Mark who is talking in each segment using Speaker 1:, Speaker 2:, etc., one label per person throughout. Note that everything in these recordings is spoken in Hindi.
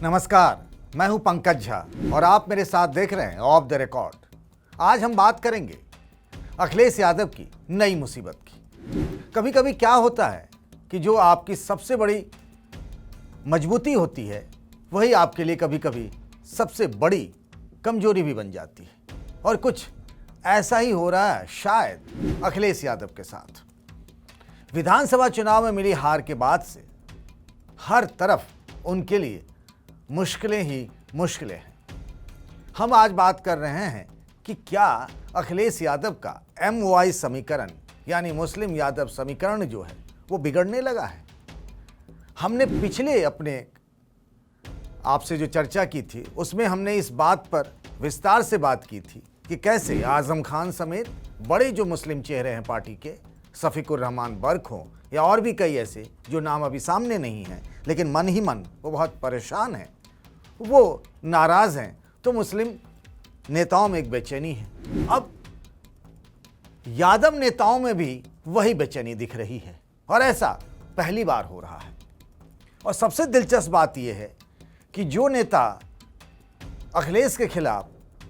Speaker 1: नमस्कार, मैं हूं पंकज झा और आप मेरे साथ देख रहे हैं ऑफ द रिकॉर्ड। आज हम बात करेंगे अखिलेश यादव की नई मुसीबत की। कभी कभी क्या होता है कि जो आपकी सबसे बड़ी मजबूती होती है वही आपके लिए कभी कभी सबसे बड़ी कमजोरी भी बन जाती है, और कुछ ऐसा ही हो रहा है शायद अखिलेश यादव के साथ। विधानसभा चुनाव में मिली हार के बाद से हर तरफ उनके लिए मुश्किलें ही मुश्किलें हैं। हम आज बात कर रहे हैं कि क्या अखिलेश यादव का MY समीकरण यानी मुस्लिम यादव समीकरण जो है वो बिगड़ने लगा है। हमने पिछले अपने आपसे जो चर्चा की थी उसमें हमने इस बात पर विस्तार से बात की थी कि कैसे आजम खान समेत बड़े जो मुस्लिम चेहरे हैं पार्टी के, शफीकुर रहमान बर्क हों या और भी कई ऐसे जो नाम अभी सामने नहीं हैं, लेकिन मन ही मन वो बहुत परेशान हैं, वो नाराज़ हैं, तो मुस्लिम नेताओं में एक बेचैनी है। अब यादव नेताओं में भी वही बेचैनी दिख रही है और ऐसा पहली बार हो रहा है। और सबसे दिलचस्प बात यह है कि जो नेता अखिलेश के खिलाफ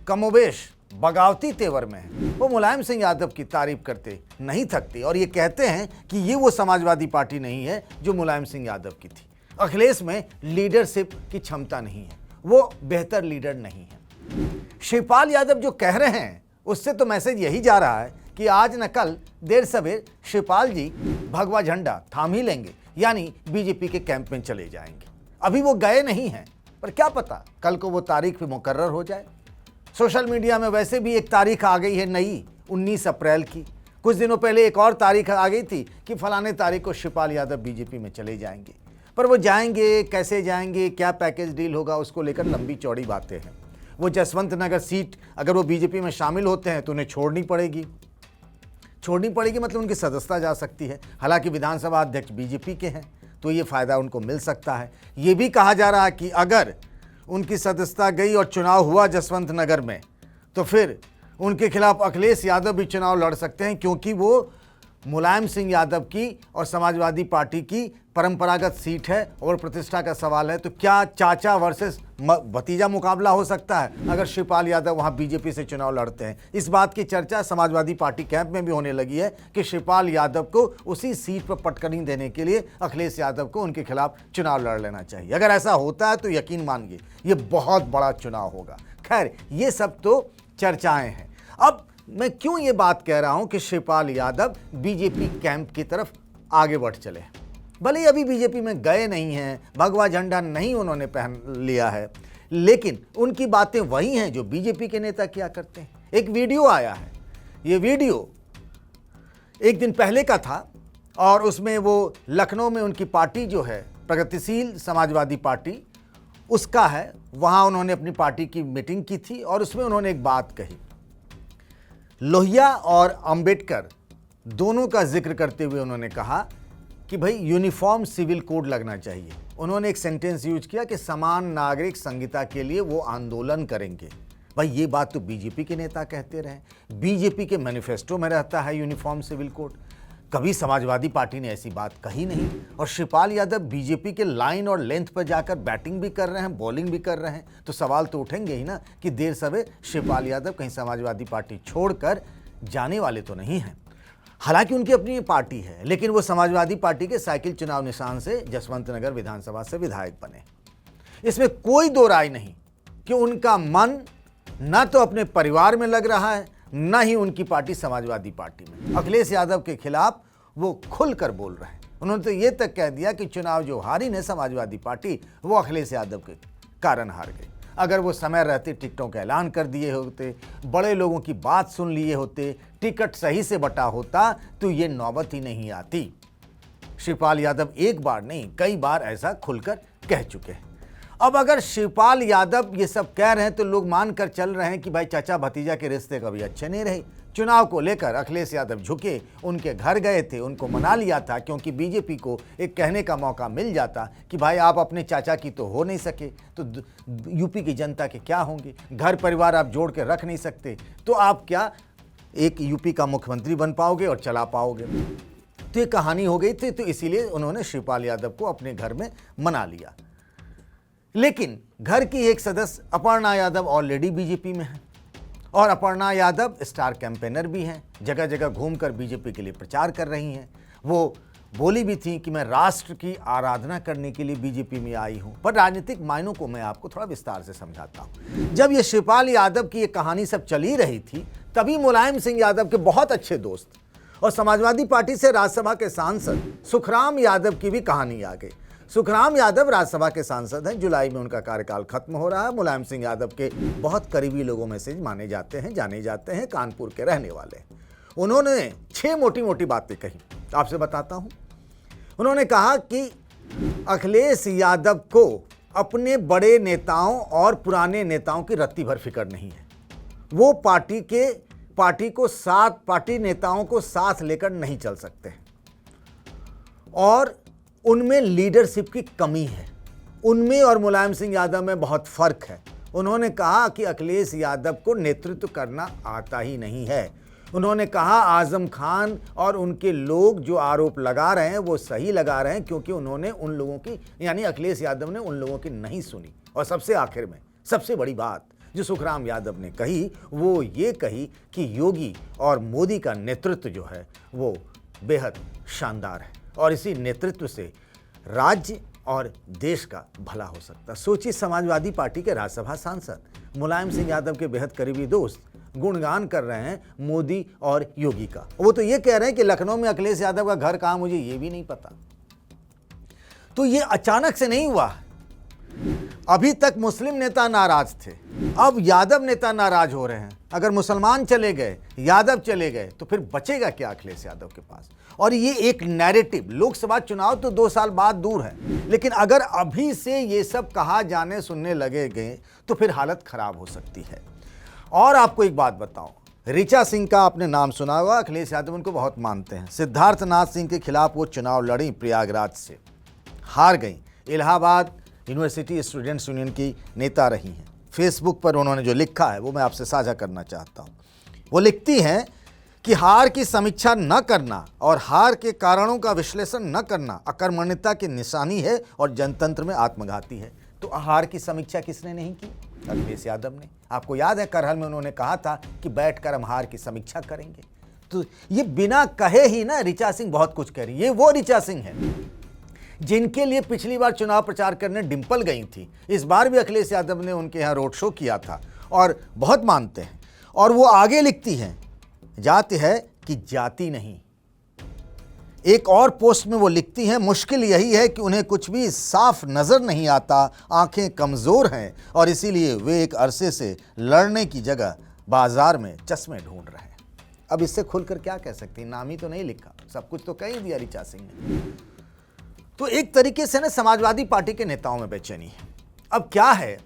Speaker 1: कमोबेश बगावती तेवर में है वो मुलायम सिंह यादव की तारीफ करते नहीं थकते और ये कहते हैं कि ये वो समाजवादी पार्टी नहीं है जो मुलायम सिंह यादव की थी। अखिलेश में लीडरशिप की क्षमता नहीं है, वो बेहतर लीडर नहीं है। शिवपाल यादव जो कह रहे हैं उससे तो मैसेज यही जा रहा है कि आज न कल देर सवेर शिवपाल जी भगवा झंडा थाम ही लेंगे, यानी बीजेपी के कैंप में चले जाएंगे। अभी वो गए नहीं हैं, पर क्या पता कल को वो तारीख भी मुकर्रर हो जाए। सोशल मीडिया में वैसे भी एक तारीख आ गई है नई, 19 अप्रैल की। कुछ दिनों पहले एक और तारीख आ गई थी कि फलाने तारीख को शिवपाल यादव बीजेपी में चले जाएंगे। पर वो जाएंगे कैसे जाएंगे, क्या पैकेज डील होगा, उसको लेकर लंबी चौड़ी बातें हैं। वो जसवंत नगर सीट अगर वो बीजेपी में शामिल होते हैं तो उन्हें छोड़नी पड़ेगी मतलब उनकी सदस्यता जा सकती है। हालांकि विधानसभा अध्यक्ष बीजेपी के हैं तो ये फ़ायदा उनको मिल सकता है। ये भी कहा जा रहा है कि अगर उनकी सदस्यता गई और चुनाव हुआ जसवंत नगर में तो फिर उनके खिलाफ अखिलेश यादव भी चुनाव लड़ सकते हैं, क्योंकि वो मुलायम सिंह यादव की और समाजवादी पार्टी की परंपरागत सीट है और प्रतिष्ठा का सवाल है। तो क्या चाचा वर्सेस भतीजा मुकाबला हो सकता है अगर शिवपाल यादव वहां बीजेपी से चुनाव लड़ते हैं। इस बात की चर्चा समाजवादी पार्टी कैंप में भी होने लगी है कि शिवपाल यादव को उसी सीट पर पटकनी देने के लिए अखिलेश यादव को उनके खिलाफ चुनाव लड़ लेना चाहिए। अगर ऐसा होता है तो यकीन मानिए ये बहुत बड़ा चुनाव होगा। खैर, ये सब तो चर्चाएं हैं। अब मैं क्यों ये बात कह रहा हूं कि शिवपाल यादव बीजेपी कैंप की तरफ आगे बढ़ चले। भले ही अभी बीजेपी में गए नहीं हैं, भगवा झंडा नहीं उन्होंने पहन लिया है, लेकिन उनकी बातें वही हैं जो बीजेपी के नेता किया करते हैं। एक वीडियो आया है, ये वीडियो एक दिन पहले का था और उसमें वो लखनऊ में उनकी पार्टी जो है प्रगतिशील समाजवादी पार्टी उसका है, वहाँ उन्होंने अपनी पार्टी की मीटिंग की थी और उसमें उन्होंने एक बात कही। लोहिया और अंबेडकर दोनों का जिक्र करते हुए उन्होंने कहा कि भाई यूनिफॉर्म सिविल कोड लगना चाहिए। उन्होंने एक सेंटेंस यूज किया कि समान नागरिक संहिता के लिए वो आंदोलन करेंगे। भाई ये बात तो बीजेपी के नेता कहते रहे, बीजेपी के मैनिफेस्टो में रहता है यूनिफॉर्म सिविल कोड। कभी समाजवादी पार्टी ने ऐसी बात कही नहीं। और शिवपाल यादव बीजेपी के लाइन और लेंथ पर जाकर बैटिंग भी कर रहे हैं, बॉलिंग भी कर रहे हैं, तो सवाल तो उठेंगे ही ना कि देर सवेर शिवपाल यादव कहीं समाजवादी पार्टी छोड़कर जाने वाले तो नहीं हैं। हालांकि उनकी अपनी पार्टी है, लेकिन वो समाजवादी पार्टी के साइकिल चुनाव निशान से जसवंत नगर विधानसभा से विधायक बने। इसमें कोई दो राय नहीं कि उनका मन न तो अपने परिवार में लग रहा है, न ही उनकी पार्टी समाजवादी पार्टी में। अखिलेश यादव के खिलाफ वो खुलकर बोल रहे हैं। उन्होंने तो ये तक कह दिया कि चुनाव जो हारी ने समाजवादी पार्टी, वो अखिलेश यादव के कारण हार गई। अगर वो समय रहते टिकटों का ऐलान कर दिए होते, बड़े लोगों की बात सुन लिए होते, टिकट सही से बटा होता तो ये नौबत ही नहीं आती। शिवपाल यादव एक बार नहीं कई बार ऐसा खुलकर कह चुके हैं। अब अगर शिवपाल यादव ये सब कह रहे हैं तो लोग मान कर चल रहे हैं कि भाई चाचा भतीजा के रिश्ते कभी अच्छे नहीं रहे। चुनाव को लेकर अखिलेश यादव झुके, उनके घर गए थे, उनको मना लिया था, क्योंकि बीजेपी को एक कहने का मौका मिल जाता कि भाई आप अपने चाचा की तो हो नहीं सके तो यूपी की जनता के क्या होंगे। घर परिवार आप जोड़ के रख नहीं सकते तो आप क्या एक यूपी का मुख्यमंत्री बन पाओगे और चला पाओगे। तो ये कहानी हो गई थी। तो इसीलिए उन्होंने शिवपाल यादव को अपने घर में मना लिया। लेकिन घर की एक सदस्य अपर्णा यादव ऑलरेडी बीजेपी में है और अपर्णा यादव स्टार कैंपेनर भी हैं, जगह जगह घूमकर बीजेपी के लिए प्रचार कर रही हैं। वो बोली भी थी कि मैं राष्ट्र की आराधना करने के लिए बीजेपी में आई हूं। पर राजनीतिक मायनों को मैं आपको थोड़ा विस्तार से समझाता हूं। जब ये शिवपाल यादव की ये कहानी सब चली रही थी, तभी मुलायम सिंह यादव के बहुत अच्छे दोस्त और समाजवादी पार्टी से राज्यसभा के सांसद सुखराम यादव की भी कहानी आ गई। सुखराम यादव राज्यसभा के सांसद हैं, जुलाई में उनका कार्यकाल खत्म हो रहा है। मुलायम सिंह यादव के बहुत करीबी लोगों में से माने जाते हैं, जाने जाते हैं, कानपुर के रहने वाले। उन्होंने 6 मोटी मोटी बातें कही, आपसे बताता हूं। उन्होंने कहा कि अखिलेश यादव को अपने बड़े नेताओं और पुराने नेताओं की रत्ती भर फिक्र नहीं है। वो पार्टी नेताओं को साथ लेकर नहीं चल सकते और उनमें लीडरशिप की कमी है। उनमें और मुलायम सिंह यादव में बहुत फर्क है। उन्होंने कहा कि अखिलेश यादव को नेतृत्व करना आता ही नहीं है। उन्होंने कहा आजम खान और उनके लोग जो आरोप लगा रहे हैं वो सही लगा रहे हैं, क्योंकि उन्होंने उन लोगों की, यानी अखिलेश यादव ने उन लोगों की नहीं सुनी। और सबसे आखिर में सबसे बड़ी बात जो सुखराम यादव ने कही, वो ये कही कि योगी और मोदी का नेतृत्व जो है वो बेहद शानदार है और इसी नेतृत्व से राज्य और देश का भला हो सकता। सोचिए, समाजवादी पार्टी के राज्यसभा सांसद मुलायम सिंह यादव के बेहद करीबी दोस्त गुणगान कर रहे हैं मोदी और योगी का। वो तो ये कह रहे हैं कि लखनऊ में अखिलेश यादव का घर कहाँ, मुझे ये भी नहीं पता। तो ये अचानक से नहीं हुआ। अभी तक मुस्लिम नेता नाराज थे, अब यादव नेता नाराज हो रहे हैं। अगर मुसलमान चले गए, यादव चले गए, तो फिर बचेगा क्या अखिलेश यादव के पास? और ये एक नैरेटिव, लोकसभा चुनाव तो 2 साल बाद दूर है, लेकिन अगर अभी से ये सब कहा जाने सुनने लगेंगे तो फिर हालत खराब हो सकती है। और आपको एक बात बताऊं, ऋचा सिंह का आपने नाम सुना होगा, अखिलेश यादव उनको बहुत मानते हैं। सिद्धार्थनाथ सिंह के खिलाफ वो चुनाव लड़ी, प्रयागराज से हार गई। इलाहाबाद यूनिवर्सिटी स्टूडेंट्स यूनियन की नेता रही हैं। फेसबुक पर उन्होंने जो लिखा है वो मैं आपसे साझा करना चाहता हूँ। वो लिखती हैं कि हार की समीक्षा न करना और हार के कारणों का विश्लेषण न करना अकर्मण्यता की निशानी है और जनतंत्र में आत्मघाती है। तो हार की समीक्षा किसने नहीं की? अखिलेश यादव ने। आपको याद है करहल में उन्होंने कहा था कि बैठकर हम हार की समीक्षा करेंगे। तो ये बिना कहे ही ना ऋचा सिंह बहुत कुछ कह रही है। ये वो ऋचा सिंह है जिनके लिए पिछली बार चुनाव प्रचार करने डिंपल गई थी। इस बार भी अखिलेश यादव ने उनके यहाँ रोड शो किया था और बहुत मानते हैं। और वो आगे लिखती हैं, जाति है कि जाति नहीं। एक और पोस्ट में वो लिखती हैं, मुश्किल यही है कि उन्हें कुछ भी साफ नज़र नहीं आता, आंखें कमज़ोर हैं और इसीलिए वे एक अरसे से लड़ने की जगह बाजार में चश्मे ढूंढ रहे हैं। अब इससे खुलकर क्या कह सकती? नाम ही तो नहीं लिखा, सब कुछ तो कह ही दिया ऋचा सिंह ने। तो एक तरीके से ना समाजवादी पार्टी के नेताओं में बेचैनी है। अब क्या है,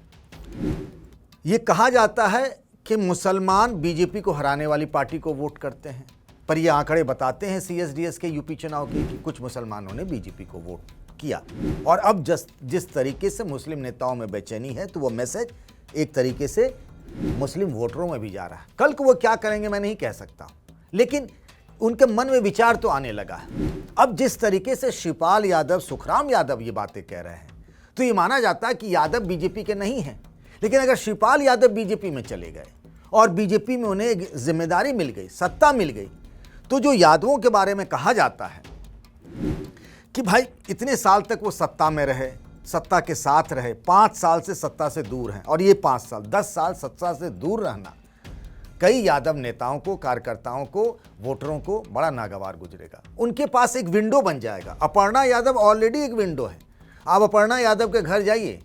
Speaker 1: ये कहा जाता है कि मुसलमान बीजेपी को हराने वाली पार्टी को वोट करते हैं, पर ये आंकड़े बताते हैं सीएसडीएस के यूपी चुनाव के कि कुछ मुसलमानों ने बीजेपी को वोट किया। और अब जिस तरीके से मुस्लिम नेताओं में बेचैनी है, तो वो मैसेज एक तरीके से मुस्लिम वोटरों में भी जा रहा है। कल को वो क्या करेंगे मैं नहीं कह सकता, लेकिन उनके मन में विचार तो आने लगा है। अब जिस तरीके से शिवपाल यादव, सुखराम यादव ये बातें कह रहे हैं, तो ये माना जाता है कि यादव बीजेपी के नहीं हैं। लेकिन अगर शिवपाल यादव बीजेपी में चले गए और बीजेपी में उन्हें एक जिम्मेदारी मिल गई, सत्ता मिल गई, तो जो यादवों के बारे में कहा जाता है कि भाई इतने साल तक वो सत्ता में रहे, सत्ता के साथ रहे, 5 साल से सत्ता से दूर हैं, और ये 5 साल 10 साल सत्ता से दूर रहना कई यादव नेताओं को, कार्यकर्ताओं को, वोटरों को बड़ा नागवार गुजरेगा। उनके पास एक विंडो बन जाएगा। अपर्णा यादव ऑलरेडी एक विंडो है। आप अपर्णा यादव के घर जाइए,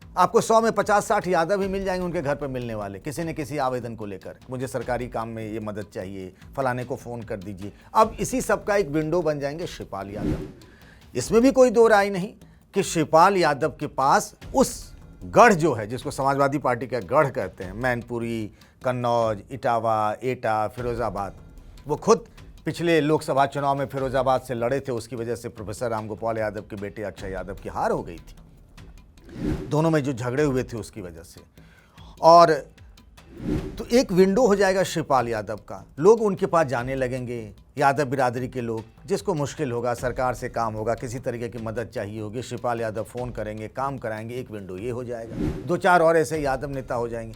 Speaker 1: आपको 100 में 50-60 यादव ही मिल जाएंगे उनके घर पर मिलने वाले, किसी न किसी आवेदन को लेकर, मुझे सरकारी काम में ये मदद चाहिए, फलाने को फ़ोन कर दीजिए। अब इसी सब का एक विंडो बन जाएंगे शिवपाल यादव। इसमें भी कोई दो राय नहीं कि शिवपाल यादव के पास उस गढ़ जो है, जिसको समाजवादी पार्टी का गढ़ कहते हैं, मैनपुरी, कन्नौज, इटावा, एटा, फिरोज़ाबाद, वो खुद पिछले लोकसभा चुनाव में फिरोज़ाबाद से लड़े थे, उसकी वजह से प्रोफेसर रामगोपाल यादव के बेटे अक्षय यादव की हार हो गई थी, दोनों में जो झगड़े हुए थे उसकी वजह से। और तो एक विंडो हो जाएगा शिवपाल यादव का, लोग उनके पास जाने लगेंगे, यादव बिरादरी के लोग, जिसको मुश्किल होगा, सरकार से काम होगा, किसी तरीके की मदद चाहिए होगी, शिवपाल यादव फ़ोन करेंगे, काम कराएंगे, एक विंडो ये हो जाएगा, 2-4 और ऐसे यादव नेता हो जाएंगे।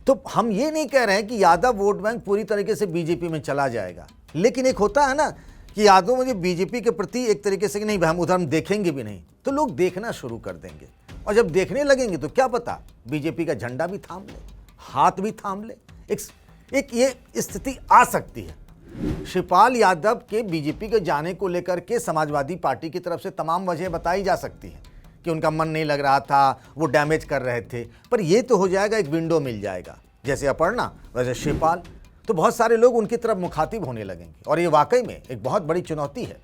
Speaker 1: तो हम ये नहीं कह रहे हैं कि यादव वोट बैंक पूरी तरीके से बीजेपी में चला जाएगा, लेकिन एक होता है ना कि यादव मुझे बीजेपी के प्रति एक तरीके से कि नहीं भाई हम उधर हम देखेंगे भी नहीं, तो लोग देखना शुरू कर देंगे, और जब देखने लगेंगे तो क्या पता बीजेपी का झंडा भी थाम ले, हाथ भी थाम ले। एक ये स्थिति आ सकती है। शिवपाल यादव के बीजेपी के जाने को लेकर के समाजवादी पार्टी की तरफ से तमाम वजह बताई जा सकती है कि उनका मन नहीं लग रहा था, वो डैमेज कर रहे थे, पर ये तो हो जाएगा, एक विंडो मिल जाएगा, जैसे अपर्णा वैसे शिवपाल, तो बहुत सारे लोग उनकी तरफ मुखातिब होने लगेंगे, और ये वाकई में एक बहुत बड़ी चुनौती है।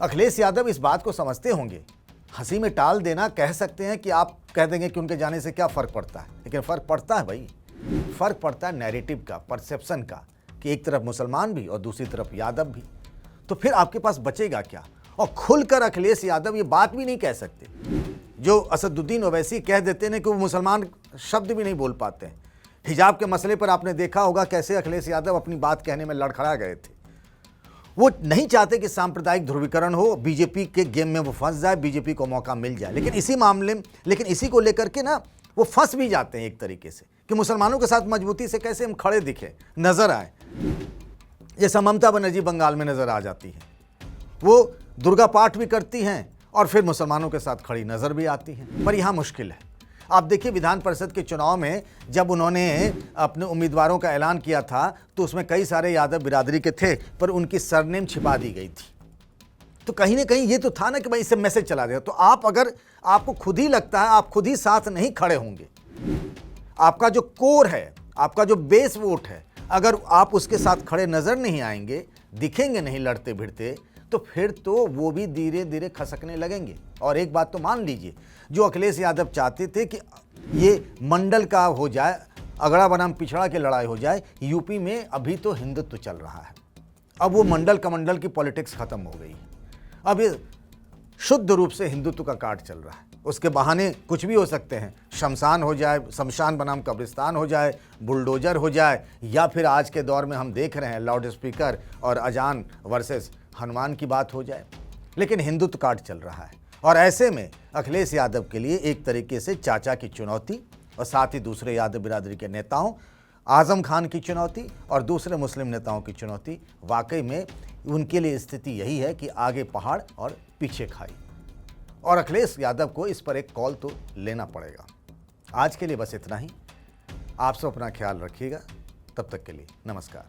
Speaker 1: अखिलेश यादव इस बात को समझते होंगे, हंसी में टाल देना कह सकते हैं कि आप कह देंगे कि उनके जाने से क्या फ़र्क पड़ता है, लेकिन फ़र्क पड़ता है भाई, फ़र्क पड़ता है नैरेटिव का, परसेप्शन का, कि एक तरफ मुसलमान भी और दूसरी तरफ यादव भी, तो फिर आपके पास बचेगा क्या। और खुलकर अखिलेश यादव ये बात भी नहीं कह सकते, जो असदुद्दीन ओवैसी कह देते हैं कि वो मुसलमान शब्द भी नहीं बोल पाते हैं। हिजाब के मसले पर आपने देखा होगा कैसे अखिलेश यादव अपनी बात कहने में लड़खड़ा गए थे। वो नहीं चाहते कि सांप्रदायिक ध्रुवीकरण हो, बीजेपी के गेम में वो फंस जाए, बीजेपी को मौका मिल जाए, लेकिन इसी को लेकर के ना वो फंस भी जाते हैं एक तरीके से कि मुसलमानों के साथ मजबूती से कैसे हम खड़े दिखे, नजर आए। जैसा ममता बनर्जी बंगाल में नजर आ जाती है, वो दुर्गा पाठ भी करती हैं और फिर मुसलमानों के साथ खड़ी नजर भी आती हैं, पर यहाँ मुश्किल है। आप देखिए विधान परिषद के चुनाव में जब उन्होंने अपने उम्मीदवारों का ऐलान किया था तो उसमें कई सारे यादव बिरादरी के थे, पर उनकी सरनेम छिपा दी गई थी। तो कहीं ना कहीं ये तो था ना कि भाई इससे मैसेज चला जाएगा। तो आप अगर आपको खुद ही लगता है आप खुद ही साथ नहीं खड़े होंगे, आपका जो कोर है, आपका जो बेस वोट है, अगर आप उसके साथ खड़े नजर नहीं आएंगे, दिखेंगे नहीं लड़ते भिड़ते, तो फिर तो वो भी धीरे धीरे खसकने लगेंगे। और एक बात तो मान लीजिए, जो अखिलेश यादव चाहते थे कि ये मंडल का हो जाए, अगड़ा बनाम पिछड़ा की लड़ाई हो जाए, यूपी में अभी तो हिंदुत्व चल रहा है, अब वो मंडल कमंडल की पॉलिटिक्स खत्म हो गई है, अब ये शुद्ध रूप से हिंदुत्व का कार्ड चल रहा है। उसके बहाने कुछ भी हो सकते हैं, शमशान हो जाए, शमशान बनाम कब्रिस्तान हो जाए, बुलडोजर हो जाए, या फिर आज के दौर में हम देख रहे हैं लाउड स्पीकर और अजान वर्सेस हनुमान की बात हो जाए, लेकिन हिंदुत्व कार्ड चल रहा है। और ऐसे में अखिलेश यादव के लिए एक तरीके से चाचा की चुनौती, और साथ ही दूसरे यादव बिरादरी के नेताओं, आजम खान की चुनौती और दूसरे मुस्लिम नेताओं की चुनौती, वाकई में उनके लिए स्थिति यही है कि आगे पहाड़ और पीछे खाई। और अखिलेश यादव को इस पर एक कॉल तो लेना पड़ेगा। आज के लिए बस इतना ही। आप सब अपना ख्याल रखिएगा। तब तक के लिए नमस्कार।